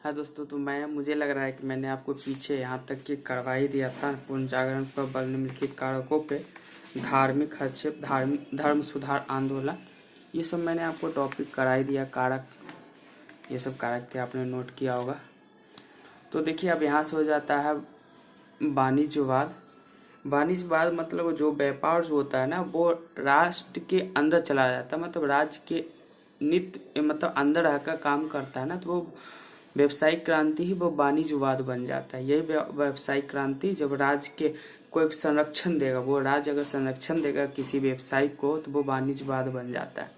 हाँ दोस्तों, तो मुझे लग रहा है कि मैंने आपको पीछे यहाँ तक कि करवा ही दिया था। पूर्ण जागरण पर बल निम्नलिखित कारकों पे धार्मिक हस्तक्षेप, धर्म सुधार आंदोलन, ये सब मैंने आपको टॉपिक करा ही दिया। कारक, ये सब कारक थे, आपने नोट किया होगा। तो देखिए अब यहाँ से हो जाता है वाणिज्यवाद। वाणिज्यवाद मतलब जो व्यापार जो होता है ना, वो राष्ट्र के अंदर चला जाता है, मतलब राज्य के नित्य मतलब अंदर रहकर काम करता है ना, तो वो व्यावसायिक क्रांति ही वो वाणिज्यवाद बन जाता है। यही व्यावसायिक क्रांति जब राज्य के कोई संरक्षण देगा, वो राज्य अगर संरक्षण देगा किसी व्यवसायिक को, तो वो वाणिज्यवाद बन जाता है।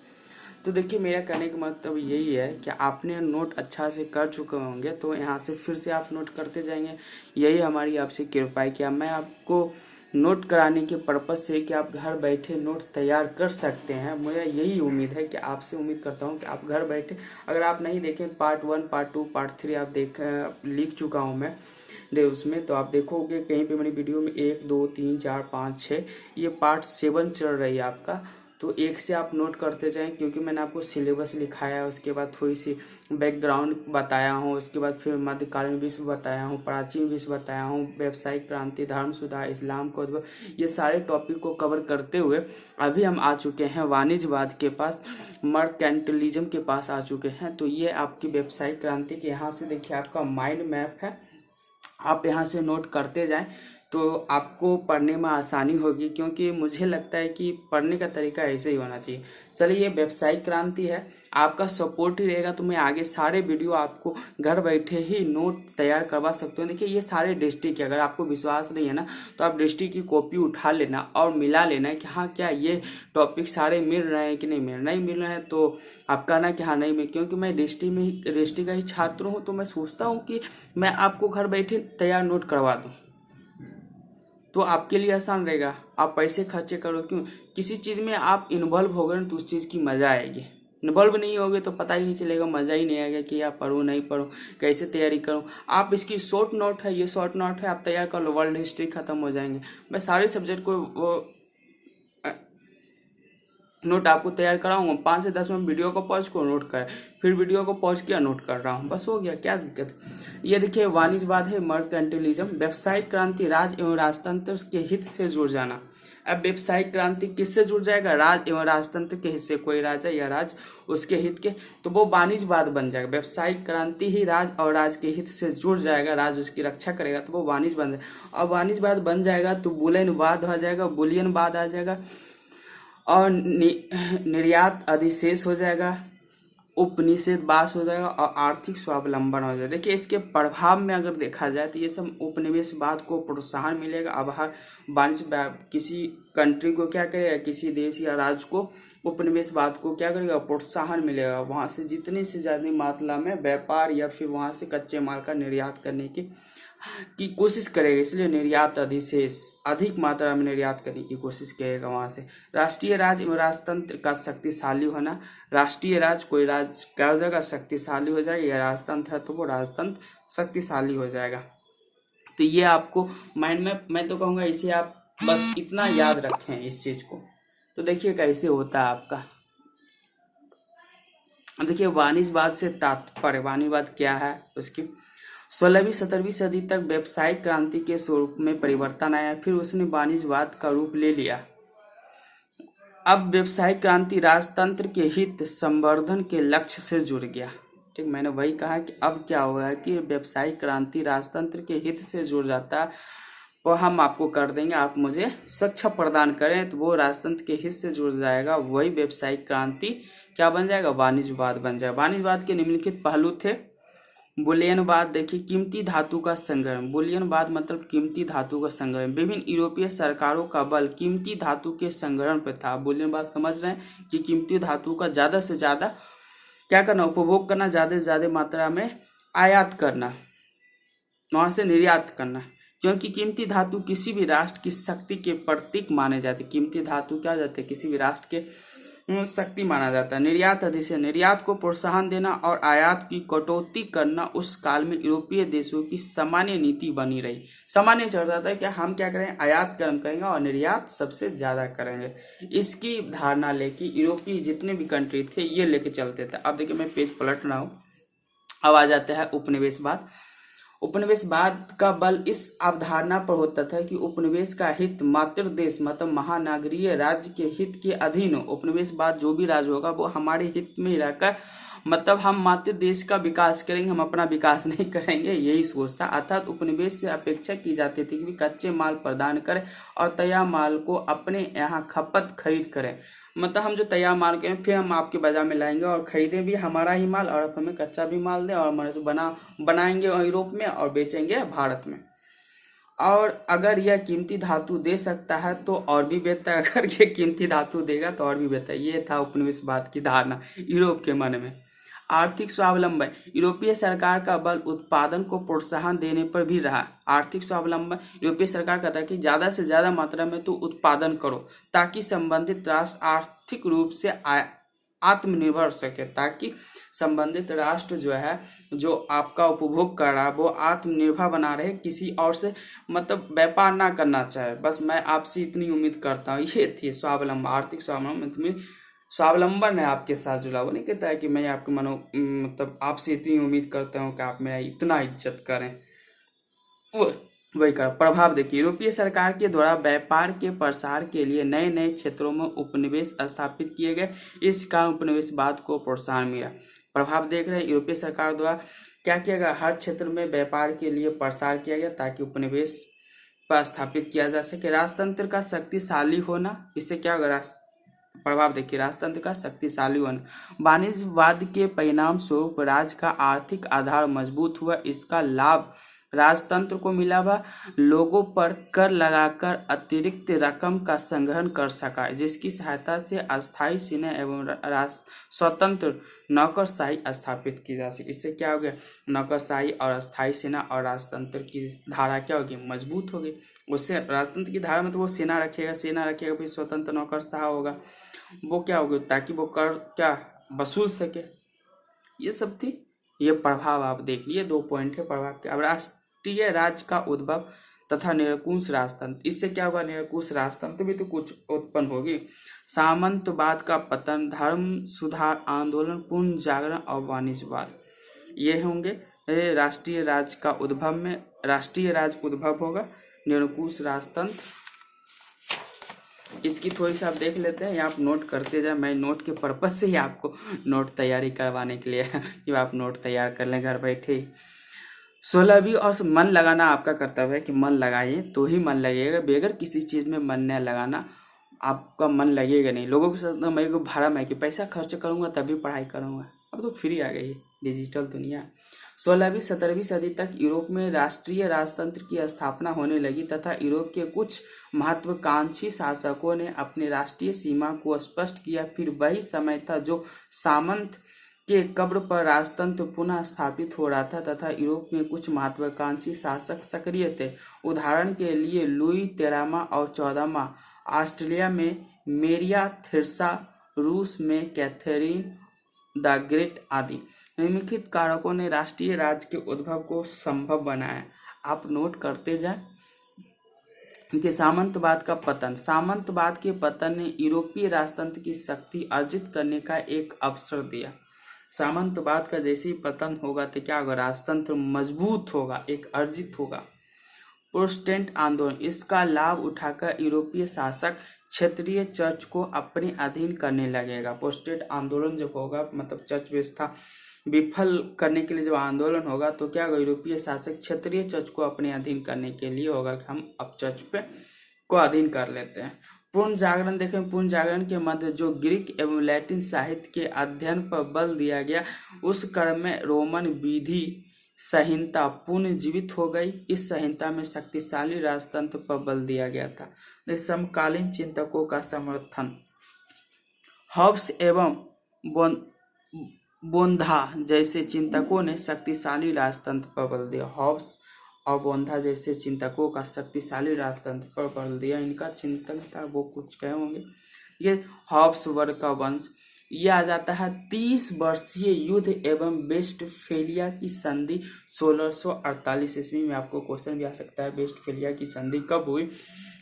तो देखिए मेरा कहने का मतलब यही है कि आपने नोट अच्छा से कर चुके होंगे, तो यहाँ से फिर से आप नोट करते जाएंगे। यही हमारी आपसे कृपा है कि मैं आपको नोट कराने के पर्पज से कि आप घर बैठे नोट तैयार कर सकते हैं। मुझे यही उम्मीद है कि आपसे उम्मीद करता हूं कि आप घर बैठे, अगर आप नहीं देखें पार्ट 1, पार्ट 2, पार्ट 3 आप लिख चुका हूं मैं उसमें, तो आप देखोगे कहीं पे मेरी वीडियो में 1, 2, 3, 4, 5, 6 ये पार्ट 7 चल रही है आपका। तो एक से आप नोट करते जाएं, क्योंकि मैंने आपको सिलेबस लिखाया है, उसके बाद थोड़ी सी बैकग्राउंड बताया हूँ, उसके बाद फिर मध्यकालीन विश्व बताया हूँ, प्राचीन विश्व बताया हूँ, व्यावसायिक क्रांति, धर्म सुधार, इस्लाम को, ये सारे टॉपिक को कवर करते हुए अभी हम आ चुके हैं वाणिज्यवाद के पास, मर्केंटलिज्म के पास आ चुके हैं। तो ये आपकी व्यावसायिक क्रांति के यहाँ से देखिए आपका माइंड मैप है, आप यहाँ से नोट करते जाएं तो आपको पढ़ने में आसानी होगी, क्योंकि मुझे लगता है कि पढ़ने का तरीका ऐसे ही होना चाहिए। चलिए, ये व्यावसायिक क्रांति है, आपका सपोर्ट ही रहेगा तो मैं आगे सारे वीडियो आपको घर बैठे ही नोट तैयार करवा सकते हो। देखिए ये सारे डिस्ट्रिक्ट है, अगर आपको विश्वास नहीं है ना, तो आप डिस्ट्रिक्ट की कॉपी उठा लेना और मिला लेना कि हाँ क्या ये टॉपिक सारे मिल रहे हैं कि नहीं मिल रहे हैं, तो आप कहना कि हाँ नहीं मिल, क्योंकि मैं डिस्ट्रिक्ट का ही छात्र हूँ, तो मैं सोचता हूँ कि मैं आपको घर बैठे तैयार नोट करवा दूँ, तो आपके लिए आसान रहेगा। आप पैसे खर्चे करो क्यों, किसी चीज़ में आप इन्वॉल्व हो गए तो उस चीज़ की मज़ा आएगी। इन्वॉल्व नहीं होगे तो पता ही नहीं चलेगा, मज़ा ही नहीं आएगा कि यार पढूं नहीं पढूं, कैसे तैयारी करूं। आप इसकी शॉर्ट नोट है, ये शॉर्ट नोट है, आप तैयार कर लो, वर्ल्ड हिस्ट्री खत्म हो जाएंगे। मैं सारे सब्जेक्ट को वो नोट आपको तैयार कराऊंगा, 5 से 10 मिनट वीडियो को पॉज को नोट कर, फिर वीडियो को पॉज किया नोट कर रहा हूँ, बस हो गया, क्या दिक्कत। ये देखिए वाणिज्यवाद है, मर्केंटिलिज्म, व्यवसायिक क्रांति, राज एवं राजतंत्र के हित से जुड़ जाना। अब व्यवसायिक क्रांति किससे जुड़ जाएगा, राज एवं राजतंत्र के हिस्से, कोई राजा या राज उसके हित के, तो वो वाणिज्यवाद बन जाएगा। व्यवसायिक क्रांति ही राज और राज के हित से जुड़ जाएगा, राज उसकी रक्षा करेगा, तो वो वाणिज्य बन जाएगा। और वाणिज्यवाद बन जाएगा तो बुलियनवाद आ जाएगा, बुलियनवाद आ जाएगा, और निर्यात अधिशेष हो जाएगा, उपनिषेध बास हो जाएगा, और आर्थिक स्वावलंबन हो जाएगा। देखिए इसके प्रभाव में अगर देखा जाए तो ये सब उपनिवेशवाद को प्रोत्साहन मिलेगा। अब हर वाणिज्य किसी कंट्री को क्या करेगा, किसी देश या राज्य को उपनिवेशवाद को क्या करेगा, प्रोत्साहन मिलेगा। वहां से जितने से ज्यादा मात्रा में व्यापार या फिर वहां से कच्चे माल का निर्यात करने की कोशिश करेगा, इसलिए निर्यात अधिशेष, अधिक मात्रा में निर्यात करने की कोशिश करेगा वहां से। राष्ट्रीय राज्य एवं राजतंत्र का शक्तिशाली होना, राष्ट्रीय राज्य कोई राज्य क्या हो जाएगा, शक्तिशाली हो जाएगा, या राजतंत्र है तो वो राजतंत्र शक्तिशाली हो जाएगा। तो ये आपको माइंड में, मैं तो कहूँगा इसे आप बस इतना याद रखें इस चीज को। तो देखिए कैसे होता है आपका। देखिए वाणिज्यवाद से तात्पर्य, वाणिज्यवाद क्या है उसकी, 16वीं 17वीं सदी तक व्यावसायिक क्रांति के स्वरूप में परिवर्तन आया, फिर उसने वाणिज्यवाद का रूप ले लिया। अब व्यावसायिक क्रांति राजतंत्र के हित संवर्धन के लक्ष्य से जुड़ गया। ठीक, मैंने वही कहा कि अब क्या हुआ कि व्यावसायिक क्रांति राजतंत्र के हित से जुड़ जाता है, वो हम आपको कर देंगे, आप मुझे शिक्षा प्रदान करें, तो वो राजतंत्र के हित से जुड़ जाएगा, वही व्यावसायिक क्रांति क्या बन जाएगा, वाणिज्यवाद बन जाएगा। वाणिज्यवाद के निम्नलिखित पहलू थे। बुलियनवाद, देखिए कीमती धातु का संग्रहण, बुलियनवाद मतलब कीमती धातु का संग्रहण, विभिन्न यूरोपीय सरकारों का बल कीमती धातु के संग्रहण पर था। बुलियनवाद समझ रहे हैं कि कीमती धातु का ज्यादा से ज्यादा क्या करना, उपभोग करना, ज्यादा से ज्यादा मात्रा में आयात करना, वहां से निर्यात करना, क्योंकि कीमती धातु किसी भी राष्ट्र की शक्ति के प्रतीक माने जाते। कीमती धातु क्या जाते, किसी भी राष्ट्र के शक्ति माना जाता है। निर्यात अधिशेष, निर्यात को प्रोत्साहन देना और आयात की कटौती करना उस काल में यूरोपीय देशों की सामान्य नीति बनी रही। सामान्य चल रहा था कि हम क्या करें, आयात कम करेंगे और निर्यात सबसे ज्यादा करेंगे। इसकी धारणा लेके यूरोपीय जितने भी कंट्री थे ये लेके चलते थे। अब देखिए मैं पेज पलट रहा हूँ, अब आ जाता है उपनिवेशवाद। उपनिवेशवाद का बल इस अवधारणा पर होता था कि उपनिवेश का हित मातृ देश मतलब महानगरीय राज्य के हित के अधीन हो। उपनिवेशवाद जो भी राज्य होगा वो हमारे हित में ही रहकर मतलब हम मातृ देश का विकास करेंगे, हम अपना विकास नहीं करेंगे, यही सोच था। अर्थात उपनिवेश से अपेक्षा की जाती थी कि वे कच्चे माल प्रदान करें और तैयार माल को अपने यहाँ खपत खरीद करें। मतलब हम जो तैयार माल करें फिर हम आपके बाजार में लाएंगे और खरीदें भी हमारा ही माल और आप हमें कच्चा भी माल दें और हमारे से बनाएंगे यूरोप में और बेचेंगे भारत में। और अगर यह कीमती धातु दे सकता है तो और भी बेहतर, अगर ये कीमती धातु देगा तो और भी बेहतर। ये था उपनिवेशवाद की धारणा यूरोप के मन में। आर्थिक स्वावलंबन। यूरोपीय सरकार का बल उत्पादन को प्रोत्साहन देने पर भी रहा। आर्थिक स्वावलंबन यूरोपीय सरकार कहता है कि ज़्यादा से ज़्यादा मात्रा में तो उत्पादन करो ताकि संबंधित राष्ट्र आर्थिक रूप से आत्मनिर्भर हो सके, ताकि संबंधित राष्ट्र जो है जो आपका उपभोग कर रहा है वो आत्मनिर्भर बना रहे, किसी और से मतलब व्यापार ना करना चाहे, बस मैं आपसे इतनी उम्मीद करता हूँ। ये थी स्वावलंबन। आर्थिक स्वावलंबन स्वावलंबन है आपके साथ जुड़ा। वो नहीं कहता है कि मैं आपके मतलब आपसे इतनी उम्मीद करता हूँ कि आप मेरा इतना इज्जत करें, वही कर। प्रभाव देखिए, यूरोपीय सरकार के द्वारा व्यापार के प्रसार के लिए नए नए क्षेत्रों में उपनिवेश स्थापित किए गए। इस कारण उपनिवेशवाद को प्रोत्साहन मिला। प्रभाव देख रहे हैं, यूरोपीय सरकार द्वारा क्या किया गया, हर क्षेत्र में व्यापार के लिए प्रसार किया गया ताकि उपनिवेश पर स्थापित किया जा सके। राजतंत्र का शक्तिशाली होना, इससे क्या होगा, प्रभाव देखिए, राजतंत्र का शक्तिशाली होना। वाणिज्यवाद के परिणाम स्वरूप राज्य का आर्थिक आधार मजबूत हुआ। इसका लाभ राजतंत्र को मिला, वह लोगों पर कर लगाकर अतिरिक्त रकम का संग्रहण कर सका, जिसकी सहायता से अस्थायी सेना एवं स्वतंत्र नौकरशाही स्थापित की जा सके। इससे क्या हो गया, नौकरशाही और अस्थायी सेना और राजतंत्र की धारा क्या होगी, मजबूत होगी। उससे राजतंत्र की धारा में तो वो सेना रखेगा फिर स्वतंत्र नौकरशाह होगा, वो क्या होगा, ताकि वो कर क्या वसूल सके। ये सब थी, ये प्रभाव आप देख लिए, 2 पॉइंट है प्रभाव के। अब राष्ट्रीय राज्य का उद्भव तथा निरंकुश राजतंत्र, इससे क्या होगा, निरंकुश राजतंत्र भी तो कुछ उत्पन्न होगी। सामंतवाद का पतन, धर्म सुधार आंदोलन, पूर्ण जागरण और वाणिज्यवाद, ये होंगे राष्ट्रीय राज्य का उद्भव में। राष्ट्रीय राज्य उद्भव होगा, निरंकुश राजतंत्र, इसकी थोड़ी सी आप देख लेते हैं, आप नोट करते जाए। मैं नोट के पर्पज से ही आपको नोट तैयारी करवाने के लिए कि आप नोट तैयार कर लें घर बैठे। 16वीं और मन लगाना आपका कर्तव्य है कि मन लगाइए तो ही मन लगेगा। बगैर किसी चीज़ में मन न लगाना आपका मन लगेगा नहीं। लोगों के साथ मेरे को भरम है कि पैसा खर्च करूँगा तभी पढ़ाई करूँगा, अब तो फ्री आ गई डिजिटल दुनिया। 16वीं 17वीं सदी तक यूरोप में राष्ट्रीय राजतंत्र की स्थापना होने लगी तथा यूरोप के कुछ महत्वाकांक्षी शासकों ने अपने राष्ट्रीय सीमा को स्पष्ट किया। फिर वही समय था जो सामंत के कब्र पर राजतंत्र पुनः स्थापित हो रहा था तथा यूरोप में कुछ महत्वाकांक्षी शासक सक्रिय थे। उदाहरण के लिए लुई 13वां और 14वां, ऑस्ट्रिया में मेरिया थेरेसा, रूस में कैथरीन द ग्रेट आदि निम्नलिखित कारकों ने राष्ट्रीय राज्य के उद्भव को संभव बनाया। आप नोट करते जाएं। कि सामंतवाद का पतन, सामंतवाद के पतन ने यूरोपीय राजतंत्र की शक्ति अर्जित करने का एक अवसर दिया। सामंतवाद का जैसे ही पतन होगा तो क्या होगा, राजतंत्र मजबूत होगा, एक अर्जित होगा। प्रोटेस्टेंट आंदोलन, इसका लाभ उठाकर यूरोपीय शासक क्षेत्रीय चर्च को अपने अधीन करने लगेगा। प्रोटेस्टेंट आंदोलन जब होगा मतलब चर्च व्यवस्था विफल करने के लिए जब आंदोलन होगा तो क्या होगा, यूरोपीय शासक क्षेत्रीय चर्च को अपने अधीन करने के लिए होगा कि हम अब चर्च पे को अधीन कर लेते हैं। पूर्ण जागरण देखें, पूर्ण जागरण के मध्य जो ग्रीक एवं लैटिन साहित्य के अध्ययन पर बल दिया गया, उस क्रम में रोमन विधि संहिता पुनर्जीवित हो गई। इस संहिता में शक्तिशाली राजतंत्र पर बल दिया गया था। समकालीन चिंतकों का समर्थन, हॉब्स एवं बोंधा जैसे चिंतकों ने शक्तिशाली राजतंत्र पर बल दिया। हॉब्स और बोंधा जैसे चिंतकों का शक्तिशाली राजतंत्र पर बल दिया। इनका चिंतन था वो कुछ कहे होंगे। ये हॉब्स वर्ग का वंश, यह आ जाता है 30 वर्षीय युद्ध एवं वेस्टफेलिया की संधि 1648 ईस्वी में। आपको क्वेश्चन भी आ सकता है वेस्टफेलिया की संधि कब हुई,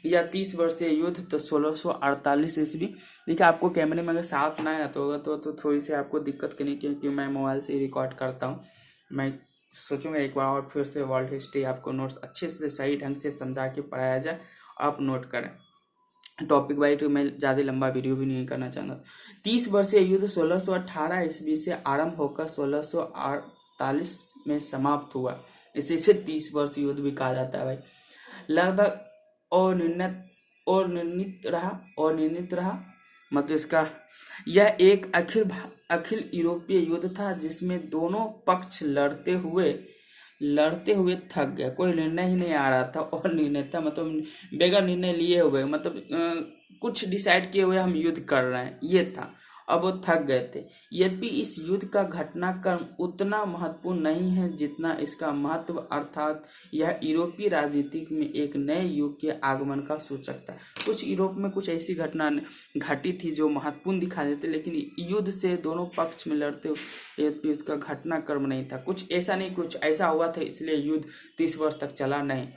या 30 वर्षीय युद्ध तो 1648 ईस्वी। देखिए आपको कैमरे में अगर साफ ना आता होगा तो थोड़ी सी आपको दिक्कत करनी, क्योंकि मैं मोबाइल से रिकॉर्ड करता हूँ मैं सोचूंगा एक बार और फिर से वर्ल्ड हिस्ट्री आपको नोट्स अच्छे से सही ढंग से समझा के पढ़ाया जाए, आप नोट करें। टॉपिक वाइज मैं ज़्यादा लंबा वीडियो भी नहीं करना चाहता। 30 वर्षीय युद्ध 1618 ईस्वी से आरंभ होकर 1648 में समाप्त हुआ। इसी से 30 वर्ष युद्ध भी कहा जाता है भाई। लगभग अनिर्णित रहा मतलब इसका यह एक अखिल यूरोपीय युद्ध था जिसमें दोनों पक्ष लड़ते हुए थक गए। कोई निर्णय ही नहीं आ रहा था और निर्णय था मतलब बेगर निर्णय लिए हुए, मतलब कुछ डिसाइड किए हुए हम युद्ध कर रहे हैं, ये था। अब वो थक गए थे। यद्यपि इस युद्ध का घटनाक्रम उतना महत्वपूर्ण नहीं है जितना इसका महत्व, अर्थात यह यूरोपीय राजनीति में एक नए युग के आगमन का सूचक था। कुछ यूरोप में कुछ ऐसी घटना घटी थी जो महत्वपूर्ण दिखाई देती, लेकिन युद्ध से दोनों पक्ष में लड़ते हुए युद्ध का घटनाक्रम नहीं था। कुछ ऐसा नहीं, कुछ ऐसा हुआ था इसलिए युद्ध 30 वर्ष तक चला, नहीं।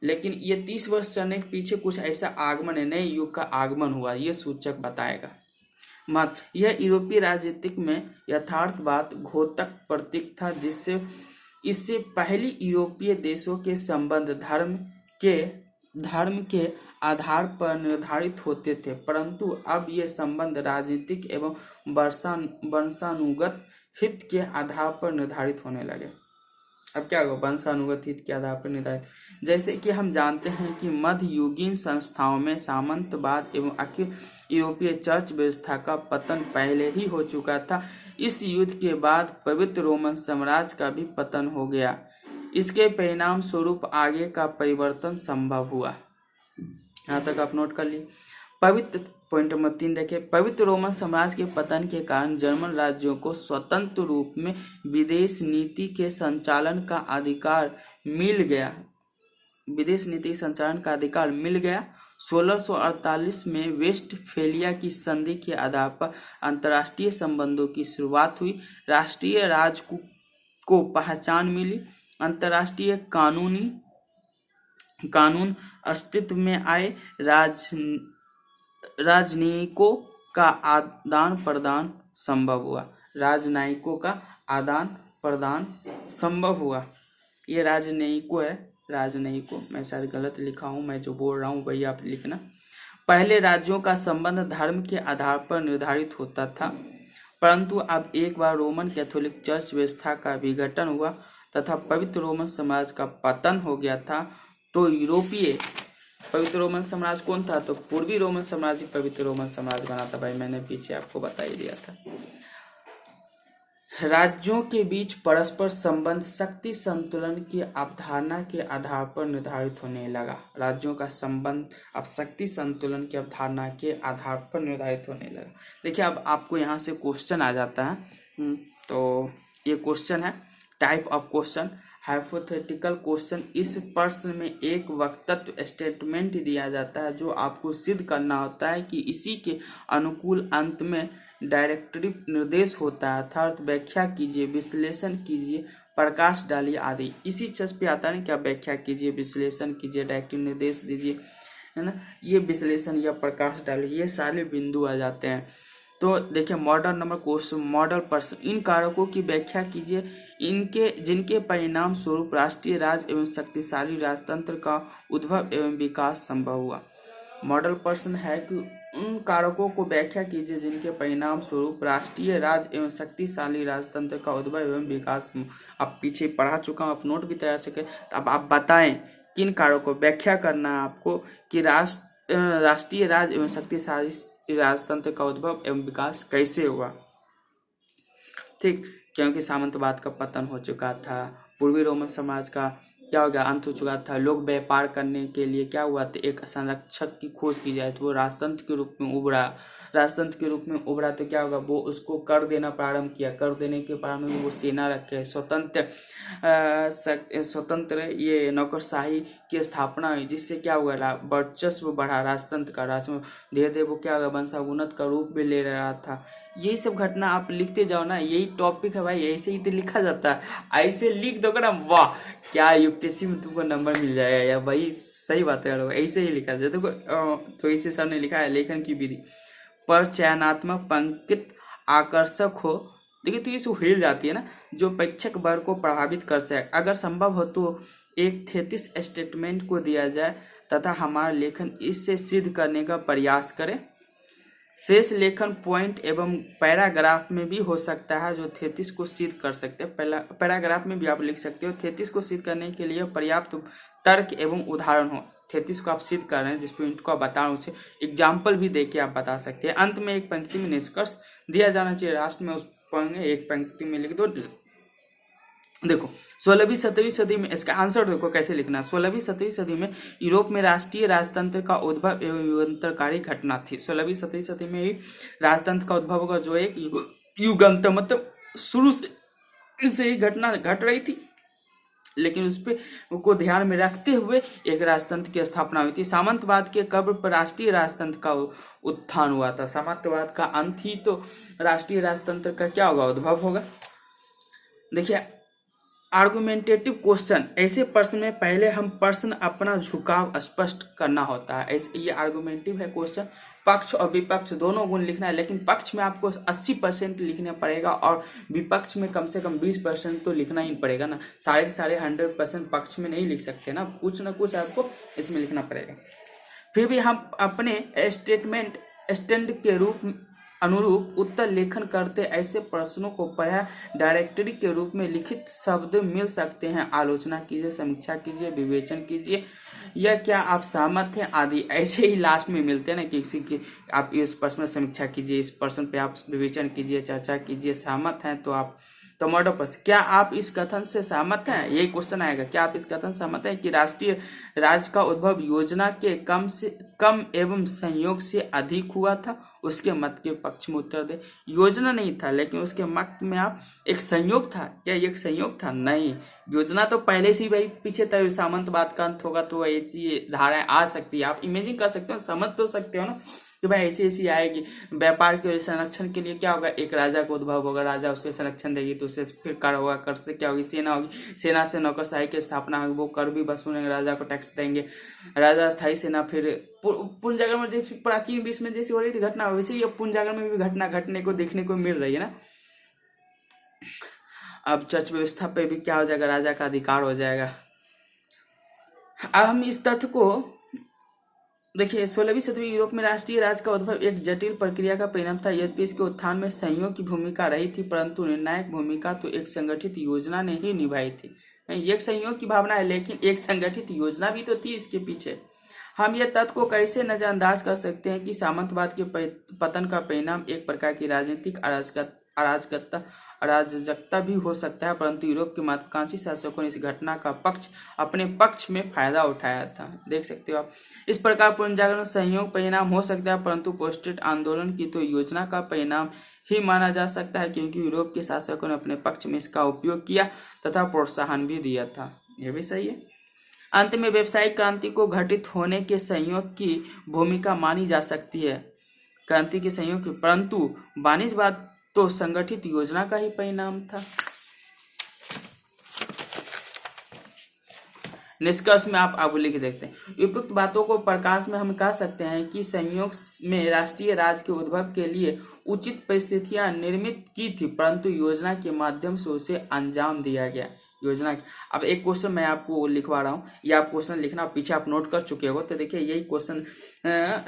लेकिन ये 30 वर्ष चलने के पीछे कुछ ऐसा आगमन है, नए युग का आगमन हुआ, ये सूचक बताएगा। मत यह यूरोपीय राजनीतिक में यथार्थवाद घोतक प्रतीक था, जिससे इससे पहले यूरोपीय देशों के संबंध धर्म के आधार पर निर्धारित होते थे, परंतु अब ये संबंध राजनीतिक एवं वंशानुगत हित के आधार पर निर्धारित होने लगे। अब क्या होगा? वंशानुगत हित के आधार पर निर्धारित। जैसे कि हम जानते हैं कि मध्ययुगीन संस्थाओं में सामंतवाद एवं अखिल यूरोपीय चर्च व्यवस्था का पतन पहले ही हो चुका था। इस युद्ध के बाद पवित्र रोमन साम्राज्य का भी पतन हो गया। इसके परिणाम स्वरूप आगे का परिवर्तन संभव हुआ। यहाँ तक आप नोट कर लिए। पॉइंट नंबर 3 देखें। पवित्र रोमन साम्राज्य के पतन के कारण जर्मन राज्यों को स्वतंत्र रूप में विदेश नीति के संचालन का अधिकार मिल गया। 1648 में वेस्टफेलिया की संधि के आधार पर अंतर्राष्ट्रीय संबंधों की शुरुआत हुई। राष्ट्रीय राज को पहचान मिली। अंतर्राष्ट्रीय कानून अस्तित्व में आए। राजनयिकों का आदान प्रदान संभव हुआ। ये राजनयिकों मैं शायद गलत लिखा हूँ, मैं जो बोल रहा हूँ वही आप लिखना। पहले राज्यों का संबंध धर्म के आधार पर निर्धारित होता था, परंतु अब एक बार रोमन कैथोलिक चर्च व्यवस्था का विघटन हुआ तथा पवित्र रोमन साम्राज्य का पतन हो गया था, तो यूरोपीय पवित्र रोमन साम्राज्य कौन था? तो पूर्वी रोमन साम्राज्य पवित्र रोमन साम्राज्य बना था भाई, मैंने पीछे आपको बता ही दिया था। राज्यों के बीच परस्पर संबंध शक्ति संतुलन की अवधारणा के आधार पर निर्धारित होने लगा। राज्यों का संबंध अब शक्ति संतुलन की अवधारणा के आधार पर निर्धारित होने लगा। देखिए अब आपको यहाँ से क्वेश्चन आ जाता है, तो ये क्वेश्चन है type of question, hypothetical question. इस प्रश्न में एक वक्तव्य स्टेटमेंट दिया जाता है जो आपको सिद्ध करना होता है कि इसी के अनुकूल अंत में डायरेक्टिव निर्देश होता है, अर्थात व्याख्या कीजिए, विश्लेषण कीजिए, प्रकाश डालिए आदि। इसी चीज पे आता है ना, क्या व्याख्या कीजिए, विश्लेषण कीजिए, डायरेक्टिव निर्देश दीजिए, है ना, ये विश्लेषण या प्रकाश डालिए, ये सारे बिंदु आ जाते हैं। तो देखिए मॉडल प्रश्न, इन कारकों की व्याख्या कीजिए जिनके परिणाम स्वरूप राष्ट्रीय राज एवं शक्तिशाली राजतंत्र का उद्भव एवं विकास संभव हुआ। मॉडल प्रश्न है कि उन कारकों को व्याख्या कीजिए जिनके परिणाम स्वरूप राष्ट्रीय राज एवं शक्तिशाली राजतंत्र का उद्भव एवं विकास। आप पीछे पढ़ा चुका हूँ, आप नोट भी तैयार सके, तो अब आप बताएं किन कारकों को व्याख्या करना है आपको कि राष्ट्रीय राज एवं शक्तिशाली राजतंत्र का उद्भव एवं विकास कैसे हुआ। ठीक, क्योंकि सामंतवाद का पतन हो चुका था, पूर्वी रोमन समाज का क्या हो गया, अंत हो चुका था। लोग व्यापार करने के लिए क्या हुआ था, एक संरक्षक की खोज की जाए तो वो राजतंत्र के रूप में उभरा। तो क्या होगा, वो उसको कर देना प्रारंभ किया। कर देने के प्रारंभ में वो सेना रखे, स्वतंत्र ये नौकरशाही की स्थापना हुई, जिससे क्या हुआ, वर्चस्व बढ़ा राजतंत्र का। धीरे धीरे वो क्या होगा, वंशानुगत का रूप भी ले रहा था। यही सब घटना आप लिखते जाओ ना, यही टॉपिक है भाई, ऐसे ही तो लिखा जाता है। ऐसे लिख दोगे ना, वाह क्या यूपीएससी में तुमको नंबर मिल जाएगा यार भाई, सही बात है यार, ऐसे ही लिखा जाए। देखो तो इसी सामने लिखा है, लेखन की विधि पर चयनात्मक पंक्ति आकर्षक हो देखिए तो ये हिल जाती है ना, जो प्रेक्षक वर्ग को प्रभावित कर सके। अगर संभव हो तो एक थेसिस स्टेटमेंट को दिया जाए तथा हमारा लेखन इससे सिद्ध करने का प्रयास करें। शेष लेखन पॉइंट एवं पैराग्राफ में भी हो सकता है जो थेसिस को सिद्ध कर सकते हैं। पैराग्राफ में भी आप लिख सकते हो। थेसिस को सिद्ध करने के लिए पर्याप्त तर्क एवं उदाहरण हो। थेसिस को आप सिद्ध कर रहे हैं, जिस पॉइंट को आप बता रहे हैं उसे एग्जाम्पल भी देके आप बता सकते हैं। अंत में एक पंक्ति में निष्कर्ष दिया जाना चाहिए। राष्ट्र में उस एक पंक्ति में लिख दो। देखो 16वीं 17वीं सदी में इसका आंसर देखो कैसे लिखना है। 16वीं 17वीं सदी में यूरोप में राष्ट्रीय राजतंत्र का उद्भव एवं युगांतरकारी घटना थी। 16वीं 17वीं सदी में ही राजतंत्र का उद्भव होगा, जो एक युगांतर मतलब शुरू से ही घटना घट रही थी, लेकिन उस पे को ध्यान में रखते हुए एक राजतंत्र की स्थापना हुई थी। सामंतवाद के कब्र पर राष्ट्रीय राजतंत्र का उत्थान हुआ था। सामंतवाद का अंत ही तो राष्ट्रीय राजतंत्र का क्या होगा, उद्भव होगा। देखिए आर्गुमेंटेटिव क्वेश्चन, ऐसे प्रश्न में पहले हम प्रश्न अपना झुकाव स्पष्ट करना होता है। ऐसे ये आर्गुमेंटिव है क्वेश्चन। पक्ष और विपक्ष दोनों गुण लिखना है, लेकिन पक्ष में आपको 80% लिखना पड़ेगा और विपक्ष में कम से कम 20% तो लिखना ही पड़ेगा ना। सारे 100% पक्ष में नहीं लिख सकते ना, कुछ ना कुछ आपको इसमें लिखना पड़ेगा। फिर भी हम अपने स्टेटमेंट स्टैंड के अनुरूप उत्तर लेखन करते ऐसे प्रश्नों को पढ़ा डायरेक्टरी के रूप में लिखित शब्द मिल सकते हैं। आलोचना कीजिए, समीक्षा कीजिए, विवेचन कीजिए, या क्या आप सहमत हैं आदि ऐसे ही लास्ट में मिलते हैं ना, किसी की आप इस प्रश्न में समीक्षा कीजिए, इस प्रश्न पे आप विवेचन कीजिए, चर्चा कीजिए, सहमत हैं तो आप टमाटो प्रश्न, क्या आप इस कथन से सहमत हैं, यही क्वेश्चन आएगा। क्या आप इस कथन से सहमत हैं कि राष्ट्रीय राज्य का उद्भव योजना के कम एवं संयोग से अधिक हुआ था। उसके मत के पक्ष में उत्तर दे। योजना नहीं था, लेकिन उसके मत में आप एक संयोग था। क्या एक संयोग था? नहीं, योजना तो पहले से भाई पीछे तक सामंतवाद का अंत होगा तो ऐसी धाराएं आ सकती है। आप इमेजिन कर सकते हो, समझ तो सकते हो ना कि भाई ऐसी आएगी। व्यापार के संरक्षण के लिए क्या होगा, एक राजा का उद्भव होगा, राजा उसके संरक्षण देगी तो उससे फिर कर होगा, कर से क्या होगी, सेना होगी, सेना से नौकरशाही की स्थापना होगी, वो कर भी वसूलेंगे, राजा को टैक्स देंगे, राजा स्थायी सेना। फिर पुनर्जागरण में जैसे प्राचीन विश्व में जैसी हो रही थी घटना, वैसे ही अब पुनर्जागरण में भी घटना घटने को देखने को मिल रही है ना। अब चर्च व्यवस्था पे भी क्या हो जाएगा, राजा का अधिकार हो जाएगा। अब हम इस तथ्य को देखिए, 16वीं सदी यूरोप में राष्ट्रीय राज्य का उद्भव एक जटिल प्रक्रिया का परिणाम था। यद्यपि इसके उत्थान में संयोग की भूमिका रही थी, परंतु निर्णायक भूमिका तो एक संगठित योजना ने ही निभाई थी। एक संयोग की भावना है, लेकिन एक संगठित योजना भी तो थी इसके पीछे। हम यह तथ्य को कैसे नजरअंदाज कर सकते हैं कि सामंतवाद के पतन का परिणाम एक प्रकार की राजनीतिक अराजकता भी हो सकता है, परंतु यूरोप के महत्वाकांक्षी शासकों ने इस घटना का अपने पक्ष में फायदा उठाया था। देख सकते हो आप। इस प्रकार पुनर्जागरण संयोग परिणाम हो सकता है, परंतु पोस्टेड आंदोलन की तो योजना का परिणाम ही माना जा सकता है, क्योंकि यूरोप के शासकों ने अपने पक्ष में इसका उपयोग किया तथा प्रोत्साहन भी दिया था। यह भी सही है। अंत में व्यावसायिक क्रांति को घटित होने के संयोग की भूमिका मानी जा सकती है, क्रांति के संयोग की, परंतु वाणिज्यवाद तो संगठित योजना का ही परिणाम था। निष्कर्ष में आप अब लिख देखते हैं। उपयुक्त बातों को प्रकाश में हम कह सकते हैं कि संयोग में राष्ट्रीय राज्य के उद्भव के लिए उचित परिस्थितियां निर्मित की थी, परंतु योजना के माध्यम से उसे अंजाम दिया गया। योजना। अब एक क्वेश्चन मैं आपको लिखवा रहा हूँ, या आप क्वेश्चन लिखना पीछे आप नोट कर चुके हो। तो देखिए यही क्वेश्चन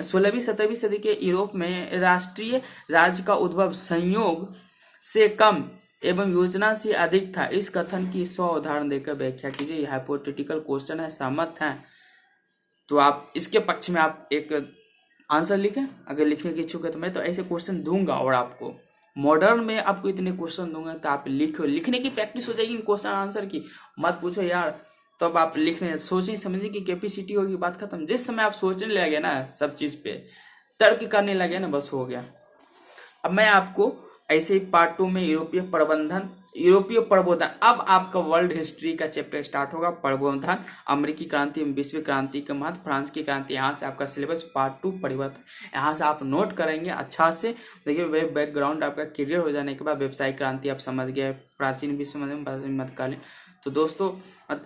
16वीं 17वीं सदी के यूरोप में राष्ट्रीय राज्य का उद्भव संयोग से कम एवं योजना से अधिक था। इस कथन की 100 उदाहरण देकर व्याख्या कीजिए। यह हाइपोथेटिकल क्वेश्चन है, सहमत हैं तो आप इसके पक्ष में आप एक आंसर लिखें। अगर लिखने की इच्छुक है तो मैं तो ऐसे क्वेश्चन दूंगा, और आपको मॉडर्न में आपको इतने क्वेश्चन दूंगा तो आप लिखो, लिखने की प्रैक्टिस हो जाएगी। क्वेश्चन आंसर की मत पूछो यार, तब तो आप लिखने सोचें समझें की कैपेसिटी होगी, बात खत्म। जिस समय आप सोचने लगे ना सब चीज पे, तर्क करने लगे ना, बस हो गया। अब मैं आपको ऐसे ही पार्ट 2 में यूरोपीय प्रबोधन, अब आपका वर्ल्ड हिस्ट्री का चैप्टर स्टार्ट होगा। प्रबोधन, अमेरिकी क्रांति, विश्व क्रांति के महत्व, फ्रांस की क्रांति, यहाँ से आपका सिलेबस पार्ट 2 परिवर्तन, यहाँ से आप नोट करेंगे अच्छा से। देखिए वे बैकग्राउंड आपका क्लियर हो जाने के बाद व्यवसायिक क्रांति आप समझ गए, प्राचीन विश्व मध्यकालीन। तो दोस्तों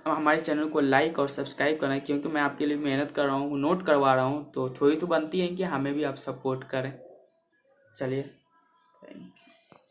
हमारे चैनल को लाइक और सब्सक्राइब करना, क्योंकि मैं आपके लिए मेहनत कर रहा हूँ, नोट करवा रहा हूँ, तो थोड़ी तो बनती है कि हमें भी आप सपोर्ट करें। चलिए, थैंक यू।